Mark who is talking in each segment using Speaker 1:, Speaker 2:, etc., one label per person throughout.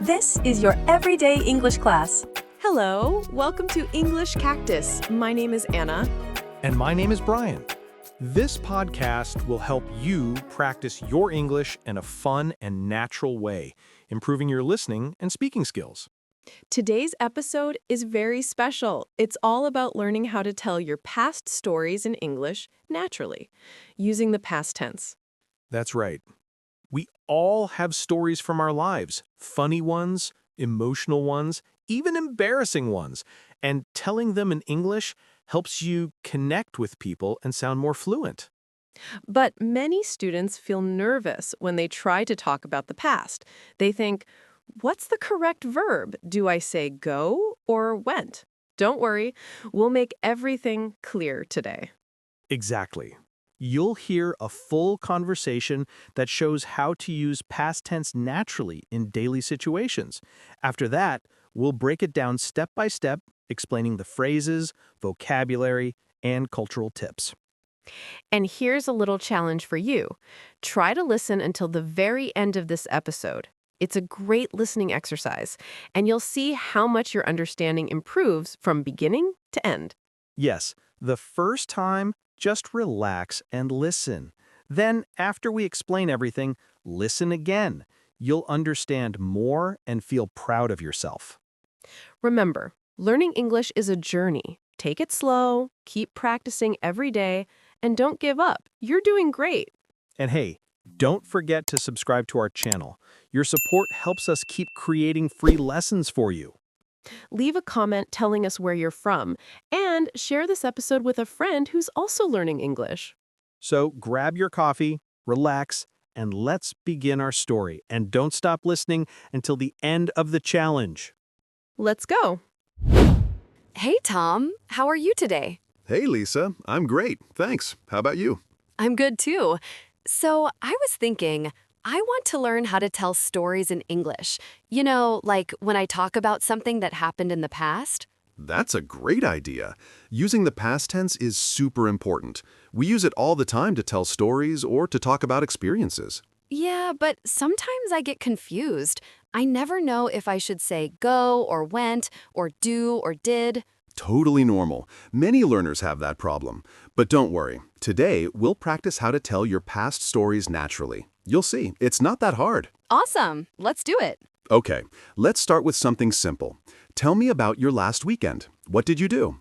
Speaker 1: This is your everyday English class.
Speaker 2: Hello, welcome to English Cactus. My name is Anna.
Speaker 3: And my name is Brian. This podcast will help you practice your English in a fun and natural way, improving your listening and speaking skills.
Speaker 2: Today's episode is very special. It's all about learning how to tell your past stories in English naturally, using the past tense.
Speaker 3: That's right. We all have stories from our lives, funny ones, emotional ones, even embarrassing ones, and telling them in English helps you connect with people and sound more fluent.
Speaker 2: But many students feel nervous when they try to talk about the past. They think, what's the correct verb? Do I say go or went? Don't worry, we'll make everything clear today.
Speaker 3: Exactly. You'll hear a full conversation that shows how to use past tense naturally in daily situations. After that, we'll break it down step by step, explaining the phrases, vocabulary, and cultural tips.
Speaker 2: And here's a little challenge for you. Try to listen until the very end of this episode. It's a great listening exercise, and you'll see how much your understanding improves from beginning to end.
Speaker 3: Yes, the first time, just relax and listen. Then, after we explain everything, listen again. You'll understand more and feel proud of yourself.
Speaker 2: Remember, learning English is a journey. Take it slow, keep practicing every day, and don't give up. You're doing great.
Speaker 3: And hey, don't forget to subscribe to our channel. Your support helps us keep creating free lessons for you.
Speaker 2: Leave a comment telling us where you're from, and share this episode with a friend who's also learning English.
Speaker 3: So grab your coffee, relax, and let's begin our story. And don't stop listening until the end of the challenge.
Speaker 2: Let's go.
Speaker 4: Hey, Tom. How are you today?
Speaker 5: Hey, Lisa. I'm great. Thanks. How about you?
Speaker 4: I'm good, too. So, I was thinking, I want to learn how to tell stories in English. You know, like when I talk about something that happened in the past.
Speaker 5: That's a great idea. Using the past tense is super important. We use it all the time to tell stories or to talk about experiences.
Speaker 4: Yeah, but sometimes I get confused. I never know if I should say go or went or do or did.
Speaker 5: Totally normal. Many learners have that problem. But don't worry. Today, we'll practice how to tell your past stories naturally. You'll see, it's not that hard.
Speaker 4: Awesome. Let's do it.
Speaker 5: Okay, let's start with something simple. Tell me about your last weekend. What did you do?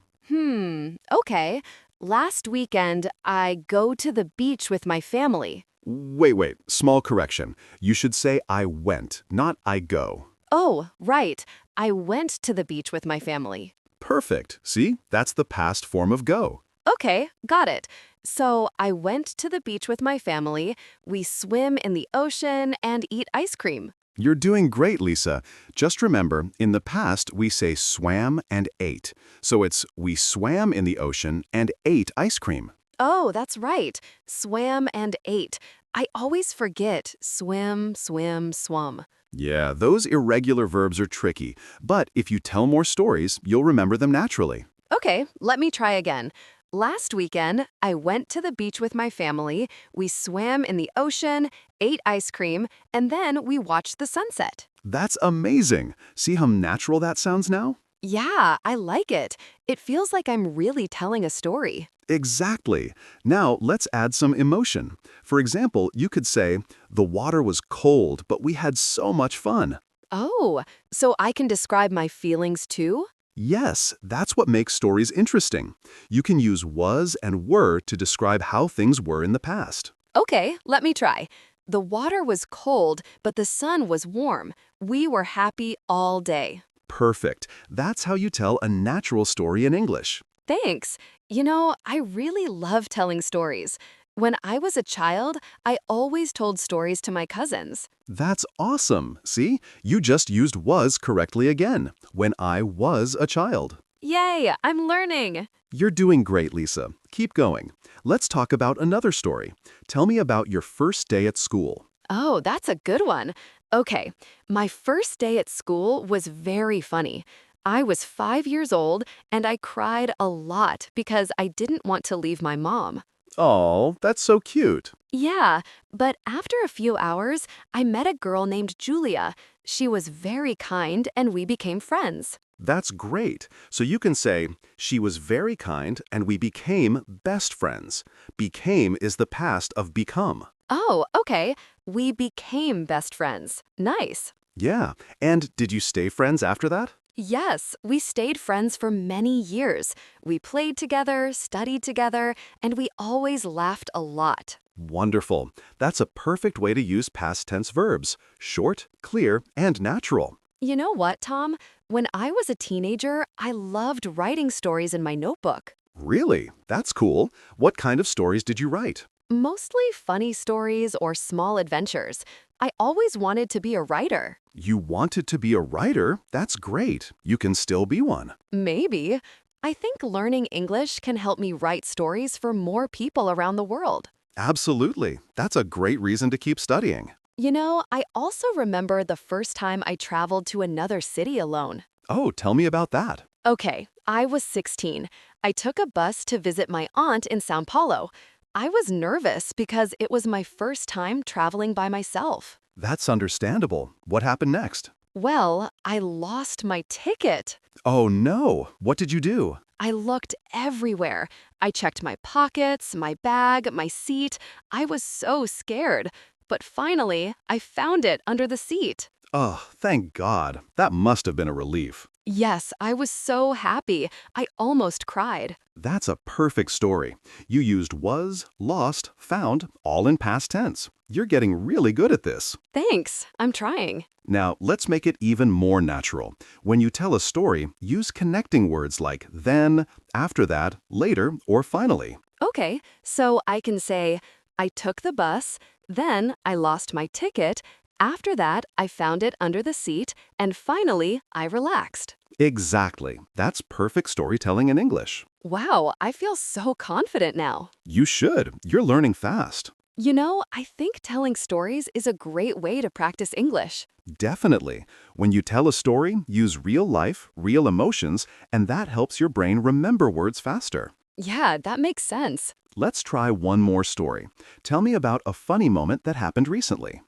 Speaker 4: Okay. Last weekend, I go to the beach with my family.
Speaker 5: Wait. Small correction. You should say I went, not I go.
Speaker 4: Oh, right. I went to the beach with my family.
Speaker 5: Perfect. See, that's the past form of go.
Speaker 4: Okay, got it. So I went to the beach with my family, we swim in the ocean, and eat ice cream.
Speaker 5: You're doing great, Lisa. Just remember, in the past, we say swam and ate. So it's we swam in the ocean and ate ice cream.
Speaker 4: Oh, that's right. Swam and ate. I always forget swim, swim, swum.
Speaker 5: Yeah, those irregular verbs are tricky. But if you tell more stories, you'll remember them naturally.
Speaker 4: Okay, let me try again. Last weekend, I went to the beach with my family, we swam in the ocean, ate ice cream, and then we watched the sunset.
Speaker 5: That's amazing. See how natural that sounds now?
Speaker 4: Yeah, I like it. It feels like I'm really telling a story.
Speaker 5: Exactly. Now, let's add some emotion. For example, you could say, the water was cold, but we had so much fun.
Speaker 4: Oh, so I can describe my feelings too?
Speaker 5: Yes, that's what makes stories interesting. You can use was and were to describe how things were in the past.
Speaker 4: Okay, let me try. The water was cold, but the sun was warm. We were happy all day.
Speaker 5: Perfect. That's how you tell a natural story in English.
Speaker 4: Thanks. You know, I really love telling stories. When I was a child, I always told stories to my cousins.
Speaker 5: That's awesome. See, you just used was correctly again. When I was a child.
Speaker 4: Yay, I'm learning.
Speaker 5: You're doing great, Lisa. Keep going. Let's talk about another story. Tell me about your first day at school.
Speaker 4: Oh, that's a good one. Okay, my first day at school was very funny. I was 5 years old and I cried a lot because I didn't want to leave my mom.
Speaker 5: Oh, that's so cute.
Speaker 4: Yeah, but after a few hours, I met a girl named Julia. She was very kind and we became friends.
Speaker 5: That's great. So you can say, she was very kind and we became best friends. Became is the past of become.
Speaker 4: Oh, okay. We became best friends. Nice.
Speaker 5: Yeah. And did you stay friends after that?
Speaker 4: Yes, we stayed friends for many years. We played together, studied together, and we always laughed a lot.
Speaker 5: Wonderful. That's a perfect way to use past tense verbs. Short, clear, and natural.
Speaker 4: You know what, Tom? When I was a teenager, I loved writing stories in my notebook.
Speaker 5: Really? That's cool. What kind of stories did you write?
Speaker 4: Mostly funny stories or small adventures. I always wanted to be a writer.
Speaker 5: You wanted to be a writer? That's great. You can still be one.
Speaker 4: Maybe. I think learning English can help me write stories for more people around the world.
Speaker 5: Absolutely. That's a great reason to keep studying.
Speaker 4: You know, I also remember the first time I traveled to another city alone.
Speaker 5: Oh, tell me about that.
Speaker 4: Okay, I was 16. I took a bus to visit my aunt in Sao Paulo. I was nervous because it was my first time traveling by myself.
Speaker 5: That's understandable. What happened next?
Speaker 4: Well, I lost my ticket.
Speaker 5: Oh no. What did you do?
Speaker 4: I looked everywhere. I checked my pockets, my bag, my seat. I was so scared. But finally, I found it under the seat.
Speaker 5: Oh, thank God. That must have been a relief.
Speaker 4: Yes, I was so happy. I almost cried.
Speaker 5: That's a perfect story. You used was, lost, found, all in past tense. You're getting really good at this.
Speaker 4: Thanks, I'm trying.
Speaker 5: Now, let's make it even more natural. When you tell a story, use connecting words like then, after that, later, or finally.
Speaker 4: Okay, so I can say, I took the bus, then I lost my ticket, after that I found it under the seat, and finally I relaxed.
Speaker 5: Exactly. That's perfect storytelling in English.
Speaker 4: Wow, I feel so confident now.
Speaker 5: You should. You're learning fast.
Speaker 4: You know, I think telling stories is a great way to practice English.
Speaker 5: Definitely. When you tell a story, use real life, real emotions, and that helps your brain remember words faster.
Speaker 4: Yeah, that makes sense.
Speaker 5: Let's try one more story. Tell me about a funny moment that happened recently.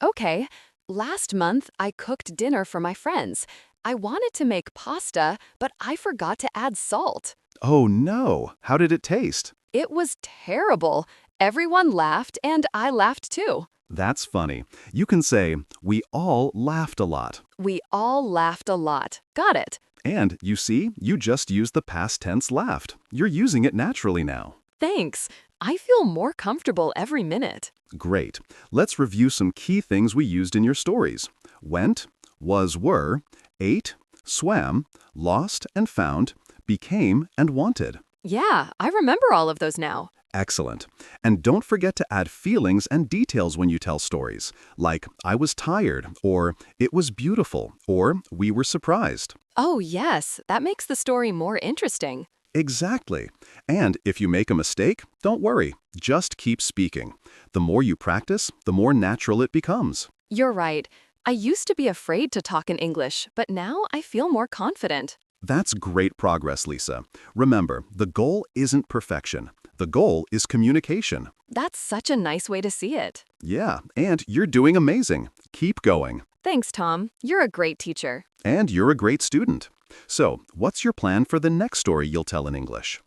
Speaker 4: Okay. Last month, I cooked dinner for my friends. I wanted to make pasta, but I forgot to add salt.
Speaker 5: Oh no, how did it taste?
Speaker 4: It was terrible. Everyone laughed, and I laughed too.
Speaker 5: That's funny. You can say, we all laughed a lot.
Speaker 4: We all laughed a lot. Got it.
Speaker 5: And you see, you just used the past tense laughed. You're using it naturally now.
Speaker 4: Thanks. I feel more comfortable every minute.
Speaker 5: Great. Let's review some key things we used in your stories. Went, was, were, ate, swam, lost and found, became and wanted.
Speaker 4: Yeah, I remember all of those now.
Speaker 5: Excellent. And don't forget to add feelings and details when you tell stories, like I was tired, or it was beautiful, or we were surprised.
Speaker 4: Oh, yes, that makes the story more interesting.
Speaker 5: Exactly. And if you make a mistake, don't worry. Just keep speaking. The more you practice, the more natural it becomes.
Speaker 4: You're right. I used to be afraid to talk in English, but now I feel more confident.
Speaker 5: That's great progress, Lisa. Remember, the goal isn't perfection. The goal is communication.
Speaker 4: That's such a nice way to see it.
Speaker 5: Yeah, and you're doing amazing. Keep going.
Speaker 4: Thanks, Tom. You're a great teacher.
Speaker 5: And you're a great student. So, what's your plan for the next story you'll tell in English?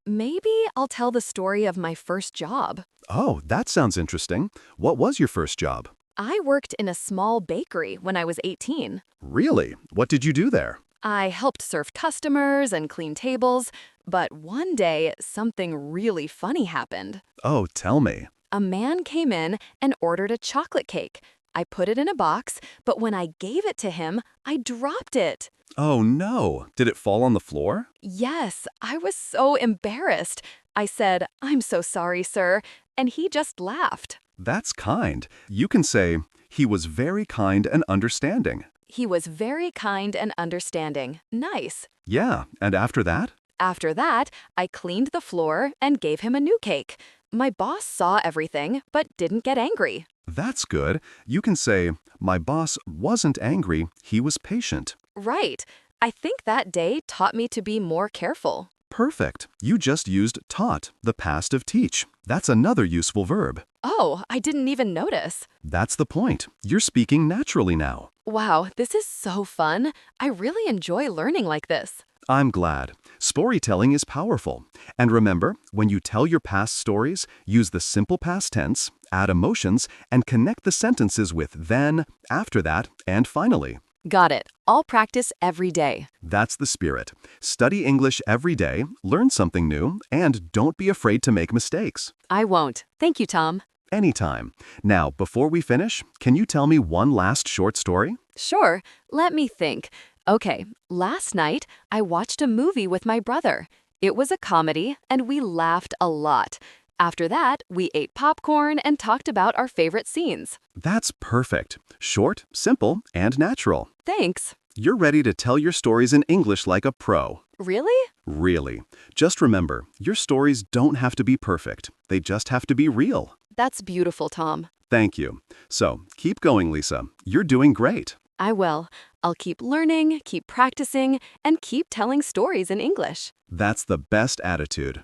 Speaker 4: Maybe I'll tell the story of my first job.
Speaker 5: Oh, that sounds interesting. What was your first job?
Speaker 4: I worked in a small bakery when I was 18.
Speaker 5: Really? What did you do there?
Speaker 4: I helped serve customers and clean tables, but one day something really funny happened.
Speaker 5: Oh, tell me.
Speaker 4: A man came in and ordered a chocolate cake. I put it in a box, but when I gave it to him, I dropped it.
Speaker 5: Oh no. Did it fall on the floor?
Speaker 4: Yes, I was so embarrassed. I said, "I'm so sorry, sir," and he just laughed.
Speaker 5: That's kind. You can say, he was very kind and understanding.
Speaker 4: He was very kind and understanding. Nice.
Speaker 5: Yeah, and after that?
Speaker 4: After that, I cleaned the floor and gave him a new cake. My boss saw everything, but didn't get angry.
Speaker 5: That's good. You can say, my boss wasn't angry, he was patient.
Speaker 4: Right. I think that day taught me to be more careful.
Speaker 5: Perfect. You just used taught, the past of teach. That's another useful verb.
Speaker 4: Oh, I didn't even notice.
Speaker 5: That's the point. You're speaking naturally now.
Speaker 4: Wow, this is so fun. I really enjoy learning like this.
Speaker 5: I'm glad. Storytelling is powerful. And remember, when you tell your past stories, use the simple past tense, add emotions, and connect the sentences with then, after that, and finally.
Speaker 4: Got it. I'll practice every day.
Speaker 5: That's the spirit. Study English every day, learn something new, and don't be afraid to make mistakes.
Speaker 4: I won't. Thank you, Tom.
Speaker 5: Anytime. Now, before we finish, can you tell me one last short story?
Speaker 4: Sure. Let me think. Okay, last night I watched a movie with my brother. It was a comedy, and we laughed a lot. After that, we ate popcorn and talked about our favorite scenes.
Speaker 5: That's perfect. Short, simple, and natural.
Speaker 4: Thanks.
Speaker 5: You're ready to tell your stories in English like a pro.
Speaker 4: Really?
Speaker 5: Really. Just remember, your stories don't have to be perfect. They just have to be real.
Speaker 4: That's beautiful, Tom.
Speaker 5: Thank you. So, keep going, Lisa. You're doing great.
Speaker 4: I will. I'll keep learning, keep practicing, and keep telling stories in English.
Speaker 5: That's the best attitude.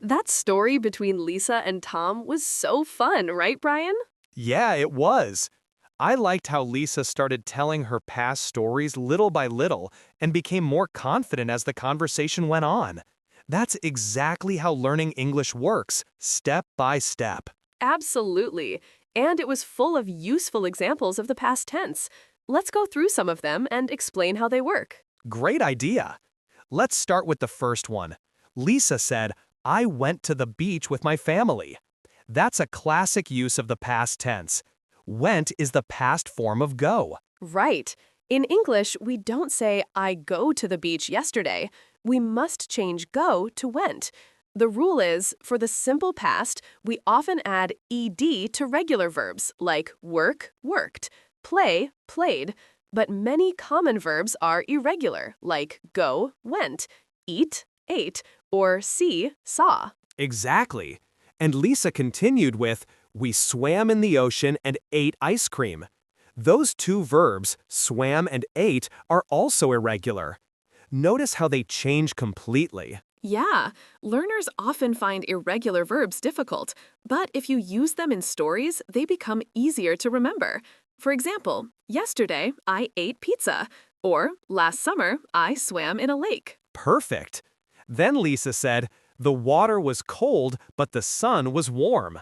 Speaker 2: That story between Lisa and Tom was so fun, right, Brian?
Speaker 3: Yeah, it was. I liked how Lisa started telling her past stories little by little and became more confident as the conversation went on. That's exactly how learning English works, step by step.
Speaker 2: Absolutely. And it was full of useful examples of the past tense. Let's go through some of them and explain how they work.
Speaker 3: Great idea. Let's start with the first one. Lisa said, I went to the beach with my family. That's a classic use of the past tense. Went is the past form of go.
Speaker 2: Right. In English, we don't say, I go to the beach yesterday. We must change go to went. The rule is, for the simple past, we often add ed to regular verbs like work, worked, play, played, but many common verbs are irregular, like go, went, eat, ate, or see, saw.
Speaker 3: Exactly. And Lisa continued with, we swam in the ocean and ate ice cream. Those two verbs, swam and ate, are also irregular. Notice how they change completely.
Speaker 2: Yeah, learners often find irregular verbs difficult, but if you use them in stories, they become easier to remember. For example, yesterday I ate pizza, or last summer I swam in a lake.
Speaker 3: Perfect. Then Lisa said, the water was cold, but the sun was warm.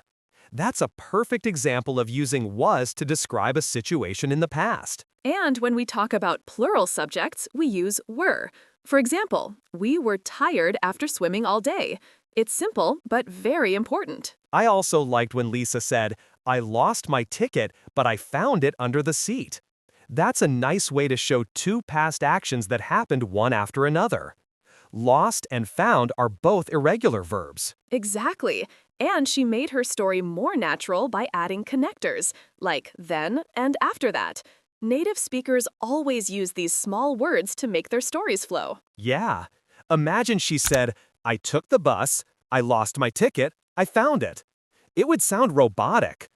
Speaker 3: That's a perfect example of using was to describe a situation in the past.
Speaker 2: And when we talk about plural subjects, we use were. For example, we were tired after swimming all day. It's simple, but very important.
Speaker 3: I also liked when Lisa said, I lost my ticket, but I found it under the seat. That's a nice way to show two past actions that happened one after another. Lost and found are both irregular verbs.
Speaker 2: Exactly. And she made her story more natural by adding connectors, like then and after that. Native speakers always use these small words to make their stories flow.
Speaker 3: Yeah. Imagine she said, I took the bus, I lost my ticket, I found it. It would sound robotic.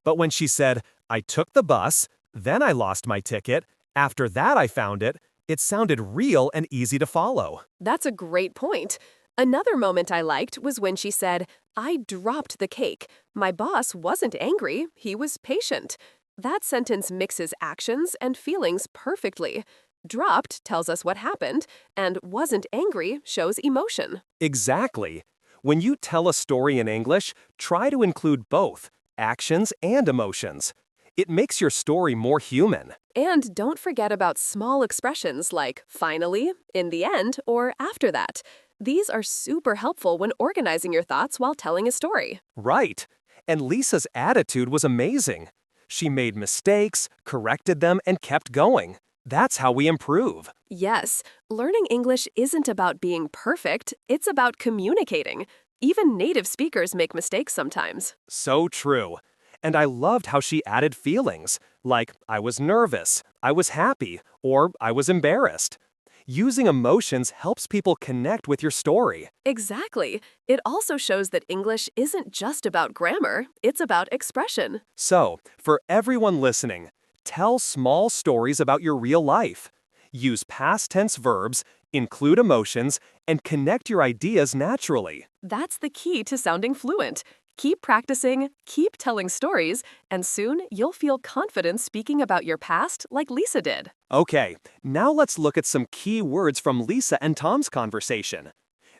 Speaker 3: But when she said, I took the bus, then I lost my ticket, after that I found it, it sounded real and easy to follow.
Speaker 2: That's a great point. Another moment I liked was when she said, I dropped the cake. My boss wasn't angry, he was patient. That sentence mixes actions and feelings perfectly. Dropped tells us what happened, and wasn't angry shows emotion.
Speaker 3: Exactly. When you tell a story in English, try to include both, actions and emotions. It makes your story more human.
Speaker 2: And don't forget about small expressions like finally, in the end, or after that. These are super helpful when organizing your thoughts while telling a story.
Speaker 3: Right. And Lisa's attitude was amazing. She made mistakes, corrected them, and kept going. That's how we improve.
Speaker 2: Yes, learning English isn't about being perfect, it's about communicating. Even native speakers make mistakes sometimes.
Speaker 3: So true. And I loved how she added feelings, like I was nervous, I was happy, or I was embarrassed. Using emotions helps people connect with your story.
Speaker 2: Exactly. It also shows that English isn't just about grammar, it's about expression.
Speaker 3: So, for everyone listening, tell small stories about your real life. Use past tense verbs,
Speaker 6: include emotions, and connect your ideas naturally.
Speaker 2: That's the key to sounding fluent. Keep practicing, keep telling stories, and soon you'll feel confident speaking about your past like Lisa did.
Speaker 6: Okay, now let's look at some key words from Lisa and Tom's conversation.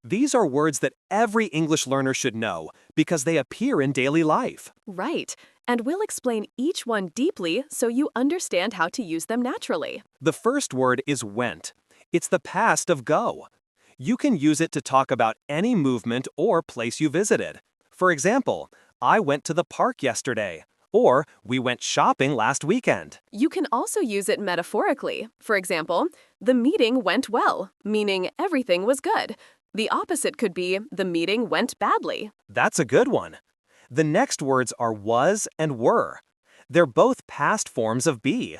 Speaker 6: These are words that every English learner should know because they appear in daily life.
Speaker 2: Right, and we'll explain each one deeply so you understand how to use them naturally.
Speaker 6: The first word is went. It's the past of go. You can use it to talk about any movement or place you visited. For example, I went to the park yesterday, or we went shopping last weekend.
Speaker 2: You can also use it metaphorically. For example, the meeting went well, meaning everything was good. The opposite could be the meeting went badly.
Speaker 6: That's a good one. The next words are was and were. They're both past forms of be.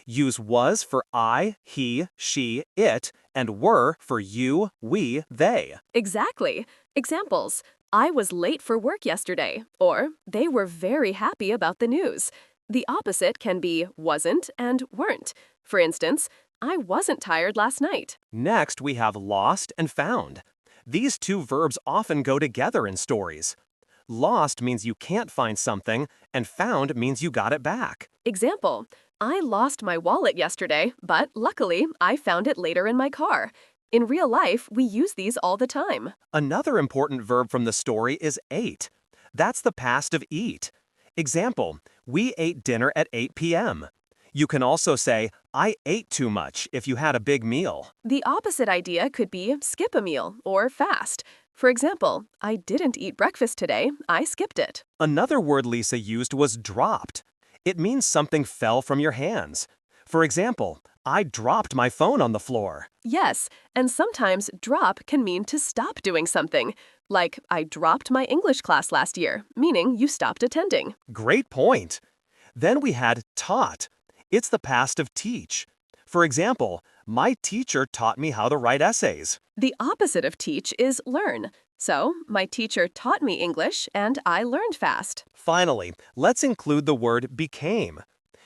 Speaker 6: Use was for I, he, she, it, and were for you, we, they.
Speaker 2: Exactly. Examples: I was late for work yesterday, or they were very happy about the news. The opposite can be wasn't and weren't. For instance, I wasn't tired last night.
Speaker 6: Next, we have lost and found. These two verbs often go together in stories. Lost means you can't find something, and found means you got it back.
Speaker 2: Example: I lost my wallet yesterday, but luckily I found it later in my car. In real life, we use these all the time.
Speaker 6: Another important verb from the story is ate. That's the past of eat. Example, we ate dinner at 8 p.m. You can also say, I ate too much if you had a big meal.
Speaker 2: The opposite idea could be skip a meal or fast. For example, I didn't eat breakfast today, I skipped it.
Speaker 6: Another word Lisa used was dropped. It means something fell from your hands. For example, I dropped my phone on the floor.
Speaker 2: Yes, and sometimes drop can mean to stop doing something. Like, I dropped my English class last year, meaning you stopped attending.
Speaker 6: Great point. Then we had taught. It's the past of teach. For example, my teacher taught me how to write essays.
Speaker 2: The opposite of teach is learn. So, my teacher taught me English and I learned fast.
Speaker 6: Finally, let's include the word became.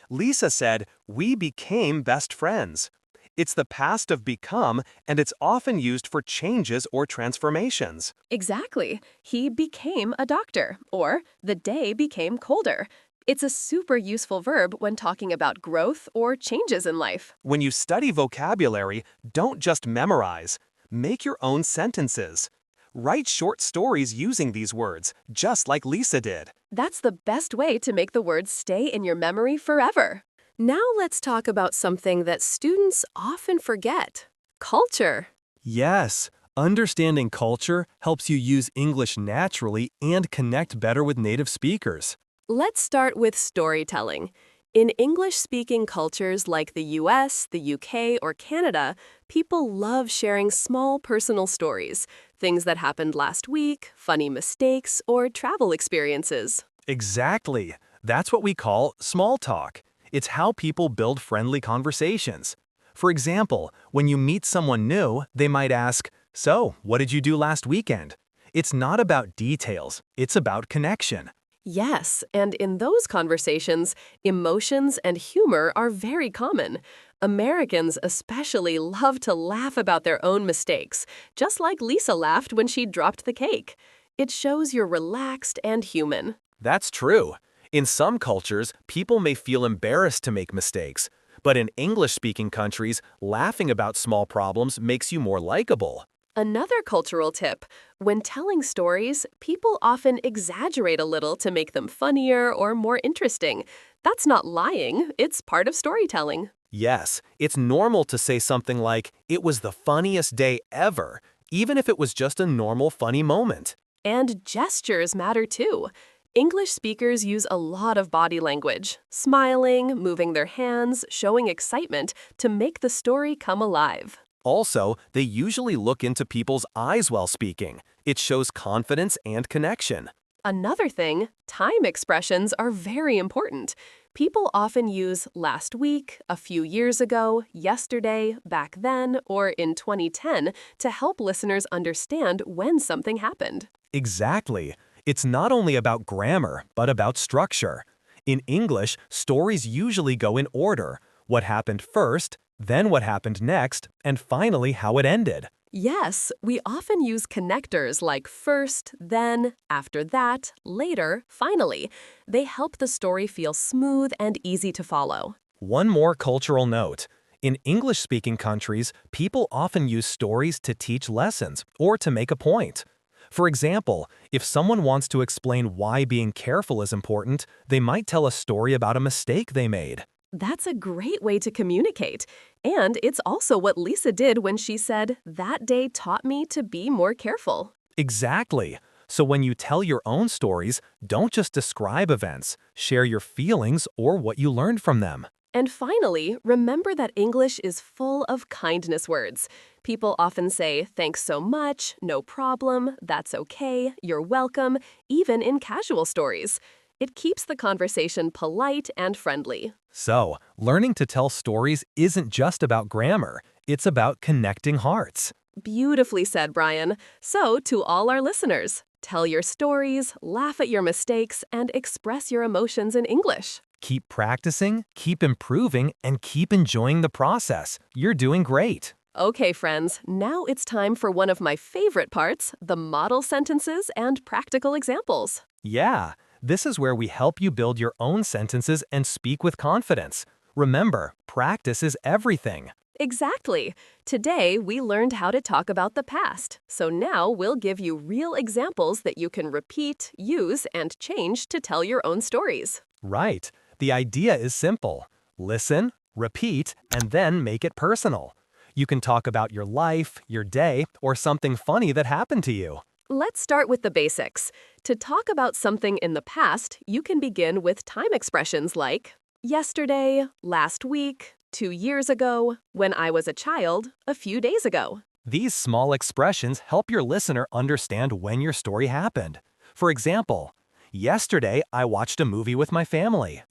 Speaker 6: Lisa said, we became best friends. It's the past of become, and it's often used for changes or transformations.
Speaker 2: Exactly. He became a doctor, or the day became colder. It's a super useful verb when talking about growth or changes in life.
Speaker 6: When you study vocabulary, don't just memorize. Make your own sentences. Write short stories using these words, just like Lisa did.
Speaker 2: That's the best way to make the words stay in your memory forever. Now let's talk about something that students often forget: culture.
Speaker 7: Yes, understanding culture helps you use English naturally and connect better with native speakers.
Speaker 2: Let's start with storytelling. In English-speaking cultures like the US, the UK, or Canada, people love sharing small personal stories, things that happened last week, funny mistakes, or travel experiences.
Speaker 7: Exactly. That's what we call small talk. It's how people build friendly conversations. For example, when you meet someone new, they might ask, "So, what did you do last weekend?" It's not about details, it's about connection.
Speaker 2: Yes, and in those conversations, emotions and humor are very common. Americans especially love to laugh about their own mistakes, just like Lisa laughed when she dropped the cake. It shows you're relaxed and human.
Speaker 7: That's true. In some cultures, people may feel embarrassed to make mistakes. But in English-speaking countries, laughing about small problems makes you more likable.
Speaker 2: Another cultural tip: when telling stories, people often exaggerate a little to make them funnier or more interesting. That's not lying, it's part of storytelling.
Speaker 7: Yes, it's normal to say something like, "It was the funniest day ever," even if it was just a normal funny moment.
Speaker 2: And gestures matter too. English speakers use a lot of body language, smiling, moving their hands, showing excitement to make the story come alive.
Speaker 7: Also, they usually look into people's eyes while speaking. It shows confidence and connection.
Speaker 2: Another thing, time expressions are very important. People often use last week, a few years ago, yesterday, back then, or in 2010 to help listeners understand when something happened.
Speaker 7: Exactly. It's not only about grammar, but about structure. In English, stories usually go in order: what happened first, then what happened next, and finally how it ended.
Speaker 2: Yes, we often use connectors like first, then, after that, later, finally. They help the story feel smooth and easy to follow.
Speaker 7: One more cultural note. In English-speaking countries, people often use stories to teach lessons or to make a point. For example, if someone wants to explain why being careful is important, they might tell a story about a mistake they made.
Speaker 2: That's a great way to communicate. And it's also what Lisa did when she said, "That day taught me to be more careful."
Speaker 7: Exactly. So when you tell your own stories, don't just describe events, share your feelings or what you learned from them.
Speaker 2: And finally, remember that English is full of kindness words. People often say, "Thanks so much," "No problem," "That's okay," "You're welcome," even in casual stories. It keeps the conversation polite and friendly.
Speaker 7: So, learning to tell stories isn't just about grammar, it's about connecting hearts.
Speaker 2: Beautifully said, Brian. So, to all our listeners, tell your stories, laugh at your mistakes, and express your emotions in English.
Speaker 7: Keep practicing, keep improving, and keep enjoying the process. You're doing great.
Speaker 2: Okay, friends, now it's time for one of my favorite parts, the model sentences and practical examples.
Speaker 7: Yeah, this is where we help you build your own sentences and speak with confidence. Remember, practice is everything.
Speaker 2: Exactly. Today, we learned how to talk about the past. So now we'll give you real examples that you can repeat, use, and change to tell your own stories.
Speaker 7: Right. The idea is simple. Listen, repeat, and then make it personal. You can talk about your life, your day, or something funny that happened to you.
Speaker 2: Let's start with the basics. To talk about something in the past, you can begin with time expressions like yesterday, last week, 2 years ago, when I was a child, a few days ago.
Speaker 7: These small expressions help your listener understand when your story happened. For example, yesterday I watched a movie with my family.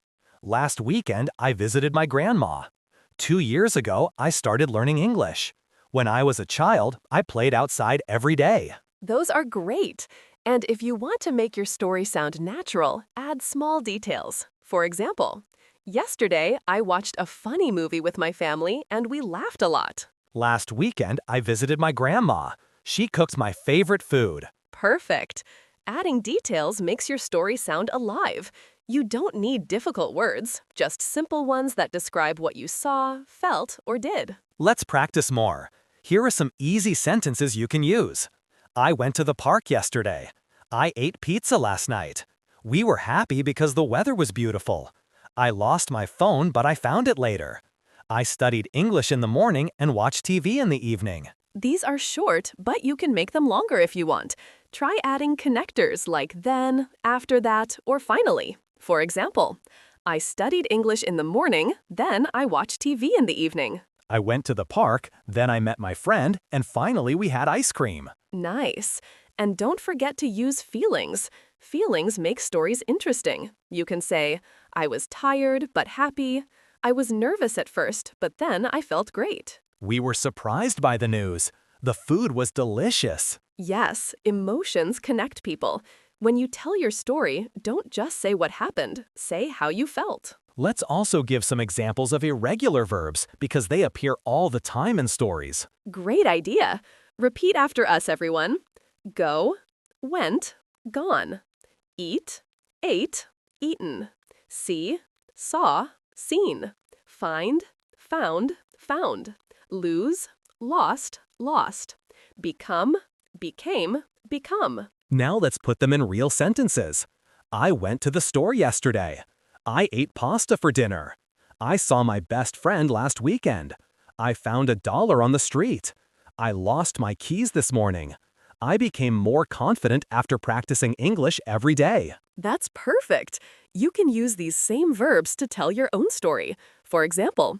Speaker 7: Last weekend I visited my grandma. 2 years ago I started learning English. When I was a child, I played outside every day.
Speaker 2: Those are great. And if you want to make your story sound natural, add small details. For example, yesterday I watched a funny movie with my family and we laughed a lot.
Speaker 7: Last weekend I visited my grandma. She cooked my favorite food.
Speaker 2: Perfect. Adding details makes your story sound alive. You don't need difficult words, just simple ones that describe what you saw, felt, or did.
Speaker 7: Let's practice more. Here are some easy sentences you can use. I went to the park yesterday. I ate pizza last night. We were happy because the weather was beautiful. I lost my phone, but I found it later. I studied English in the morning and watched TV in the evening.
Speaker 2: These are short, but you can make them longer if you want. Try adding connectors like then, after that, or finally. For example, I studied English in the morning, then I watched TV in the evening.
Speaker 7: I went to the park, then I met my friend, and finally we had ice cream.
Speaker 2: Nice. And don't forget to use feelings. Feelings make stories interesting. You can say, I was tired but happy. I was nervous at first, but then I felt great.
Speaker 7: We were surprised by the news. The food was delicious.
Speaker 2: Yes, emotions connect people. When you tell your story, don't just say what happened. Say how you felt.
Speaker 7: Let's also give some examples of irregular verbs because they appear all the time in stories.
Speaker 2: Great idea. Repeat after us, everyone. Go, went, gone. Eat, ate, eaten. See, saw, seen. Find, found, found. Lose, lost, lost. Become, became, become.
Speaker 7: Now let's put them in real sentences. I went to the store yesterday. I ate pasta for dinner. I saw my best friend last weekend. I found $1 on the street. I lost my keys this morning. I became more confident after practicing English every day.
Speaker 2: That's perfect. You can use these same verbs to tell your own story. For example,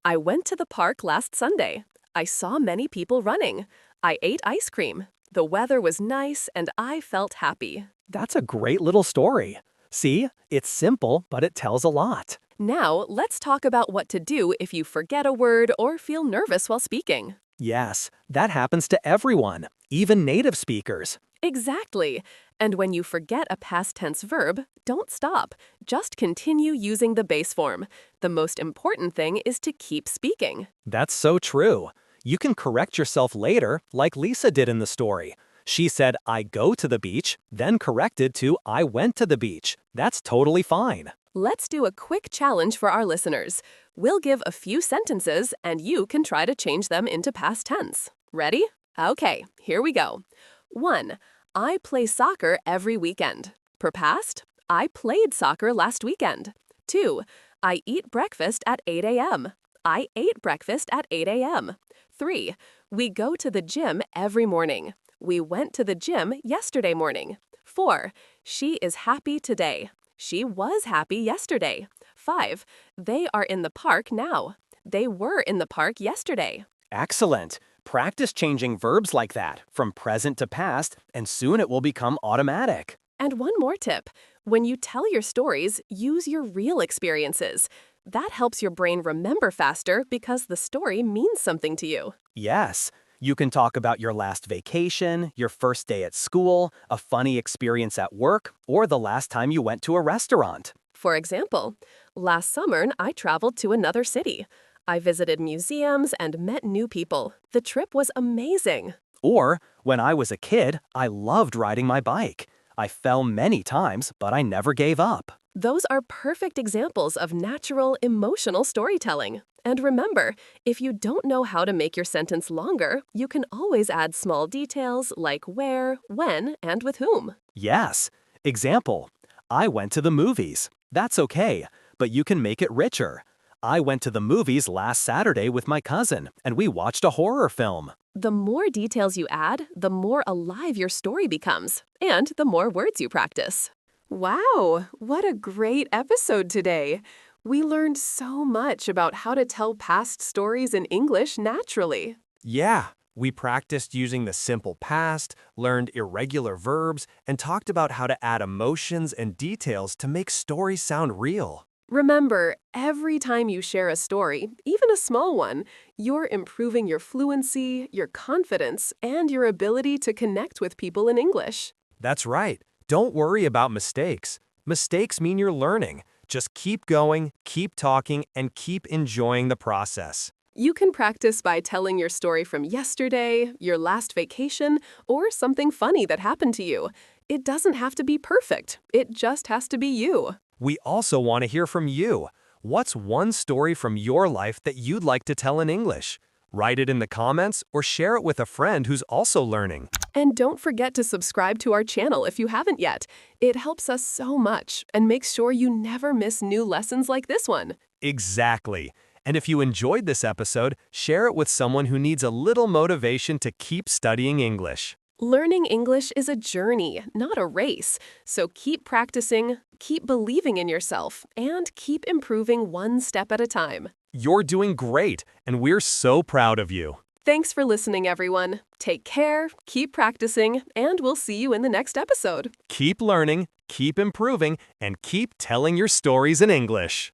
Speaker 2: I went to the park last Sunday. I saw many people running. I ate ice cream. The weather was nice and I felt happy.
Speaker 7: That's a great little story. See, it's simple, but it tells a lot.
Speaker 2: Now, let's talk about what to do if you forget a word or feel nervous while speaking.
Speaker 7: Yes, that happens to everyone, even native speakers.
Speaker 2: Exactly. And when you forget a past tense verb, don't stop. Just continue using the base form. The most important thing is to keep speaking.
Speaker 6: That's so true. You can correct yourself later, like Lisa did in the story. She said, I go to the beach, then corrected to I went to the beach. That's totally fine.
Speaker 2: Let's do a quick challenge for our listeners. We'll give a few sentences, and you can try to change them into past tense. Ready? Okay, here we go. 1. I play soccer every weekend. Per past, I played soccer last weekend. 2. I eat breakfast at 8 a.m. I ate breakfast at 8 a.m. 3. We go to the gym every morning. We went to the gym yesterday morning. 4. She is happy today. She was happy yesterday. 5. They are in the park now. They were in the park yesterday.
Speaker 6: Excellent. Practice changing verbs like that from present to past, and soon it will become automatic.
Speaker 2: And one more tip. When you tell your stories, use your real experiences. That helps your brain remember faster because the story means something to you.
Speaker 6: Yes. You can talk about your last vacation, your first day at school, a funny experience at work, or the last time you went to a restaurant.
Speaker 2: For example, last summer I traveled to another city. I visited museums and met new people. The trip was amazing.
Speaker 6: Or, when I was a kid, I loved riding my bike. I fell many times, but I never gave up.
Speaker 2: Those are perfect examples of natural, emotional storytelling. And remember, if you don't know how to make your sentence longer, you can always add small details like where, when, and with whom.
Speaker 6: Yes. Example, I went to the movies. That's okay, but you can make it richer. I went to the movies last Saturday with my cousin, and we watched a horror film.
Speaker 2: The more details you add, the more alive your story becomes, and the more words you practice. Wow, what a great episode today! We learned so much about how to tell past stories in English naturally.
Speaker 7: Yeah, we practiced using the simple past, learned irregular verbs, and talked about how to add emotions and details to make stories sound real.
Speaker 2: Remember, every time you share a story, even a small one, you're improving your fluency, your confidence, and your ability to connect with people in English.
Speaker 7: That's right. Don't worry about mistakes. Mistakes mean you're learning. Just keep going, keep talking, and keep enjoying the process.
Speaker 2: You can practice by telling your story from yesterday, your last vacation, or something funny that happened to you. It doesn't have to be perfect. It just has to be you.
Speaker 7: We also want to hear from you. What's one story from your life that you'd like to tell in English? Write it in the comments or share it with a friend who's also learning.
Speaker 2: And don't forget to subscribe to our channel if you haven't yet. It helps us so much and makes sure you never miss new lessons like this one.
Speaker 7: Exactly. And if you enjoyed this episode, share it with someone who needs a little motivation to keep studying English.
Speaker 2: Learning English is a journey, not a race. So keep practicing, keep believing in yourself, and keep improving one step at a time.
Speaker 7: You're doing great, and we're so proud of you.
Speaker 2: Thanks for listening, everyone. Take care, keep practicing, and we'll see you in the next episode.
Speaker 7: Keep learning, keep improving, and keep telling your stories in English.